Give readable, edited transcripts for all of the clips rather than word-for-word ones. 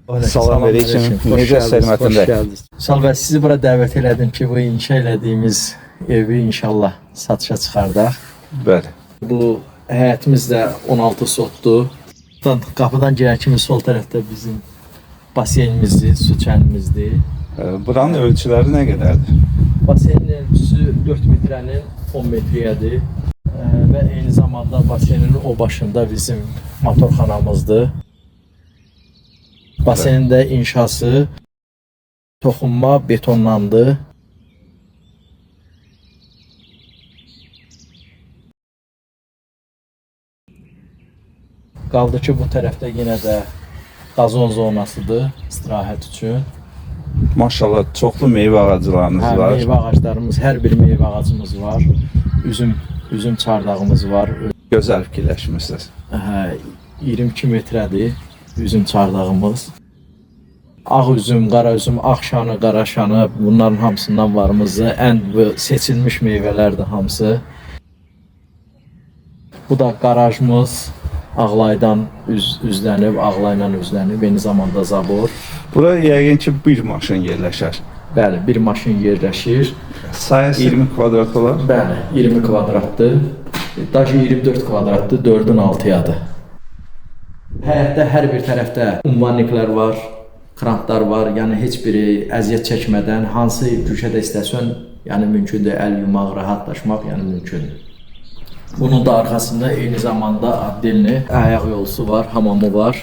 Salam aleyküm. Necə səlmətində? Sal və sizi bura dəvət elədim ki, bu inşa elədiyimiz evi inşallah satışa çıxardaq. Bəli. Bu həyətimiz də 16 sotdur. Qapıdan girən kimi sol tərəfdə bizim baseynimizdir, su çənimizdir. Buranın ölçüləri nə qədərdir? Baseynin ölçüsü 4 metrənin 10 metriyədir. Və eyni zamanda baseynin o başında bizim motorxanamızdır. Baseynin də inşası toxunma betonlandı. Qaldı ki, bu tərəfdə yenə də qazon zonasıdır istirahət üçün. Maşallah, çoxlu meyvə ağaclarınız var. Meyvə ağaclarımız, hər bir meyvə ağacımız var. Üzüm çardağımız var. Gözəl fikirləşmisiniz. 22 metrədir üzüm çardağımız. Ağ üzüm, qara üzüm, ağ şanı, qara şanı, bunların hamısından varımızdır. Ən seçilmiş meyvələrdir hamısı. Bu da qarajımız. Ağlaydan üzlənib, ağlayla üzlənib, eyni zamanda zabor. Bura yəqin ki, bir maşın yerləşər. Bəli, bir maşın yerləşir. Sayəsi 20 kvadrat olar? Bəli, 20 kvadratdır. Daşı 24 kvadratdır, 4-ün 6-yadır. Həyətdə hər bir tərəfdə ummanliklər var, kramplar var. Yəni heç biri əziyyət çəkmədən hansı köşədə istəsən, yəni mümkündür, əl yumaq, rahatlaşmaq, yəni mümkündür. Bunun da arxasında eyni zamanda addelini ayaq yolusu var, hamamı var.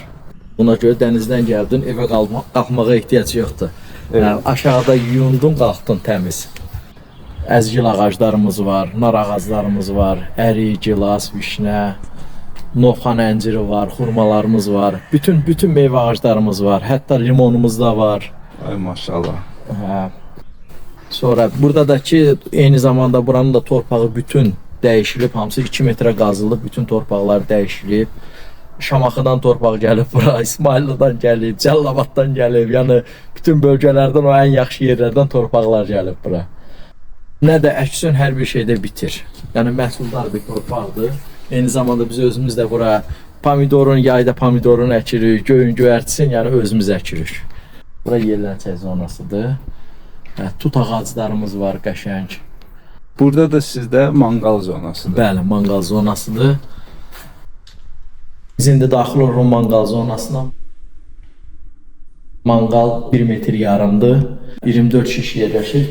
Buna görə dənizdən gəldin, evə qalxmağa ehtiyac yoxdur. Yəni, aşağıda yuyundun, qalxdın təmiz. Əzgil ağaclarımız var, nar ağaclarımız var, ərik, gilas, vişnə, novxan ənciri var, xurmalarımız var. Bütün meyvə ağaclarımız var. Hətta limonumuz da var. Ay maşallah. Sonra burada da ki, eyni zamanda buranın da torpağı bütün dəyişilib, hamısı 2 metrə qazılıb, bütün torpaqlar dəyişilib. Şamaxıdan torpaq gəlib bura, İsmaillidən gəlib, Cəllabaddan gəlib, yəni bütün bölgələrdən, o ən yaxşı yerlərdən torpaqlar gəlib bura. Nə də əksin, hər bir şeydə bitir. Yəni məhsuldar bir torpaqdır. Eyni zamanda biz özümüz də bura pomidorun, yayda pomidorun əkirik, göyün göyərtisin, yəni özümüz əkirik. Bura yerlənçək zonasıdır. Tut ağaclarımız var, qəşəng. Burada da sizdə manqal zonasıdır. Bəli, manqal zonasıdır. Biz indi daxil oluruq manqal zonasına. Manqal 1 metr yarımdır. 24 şiş yerləşir.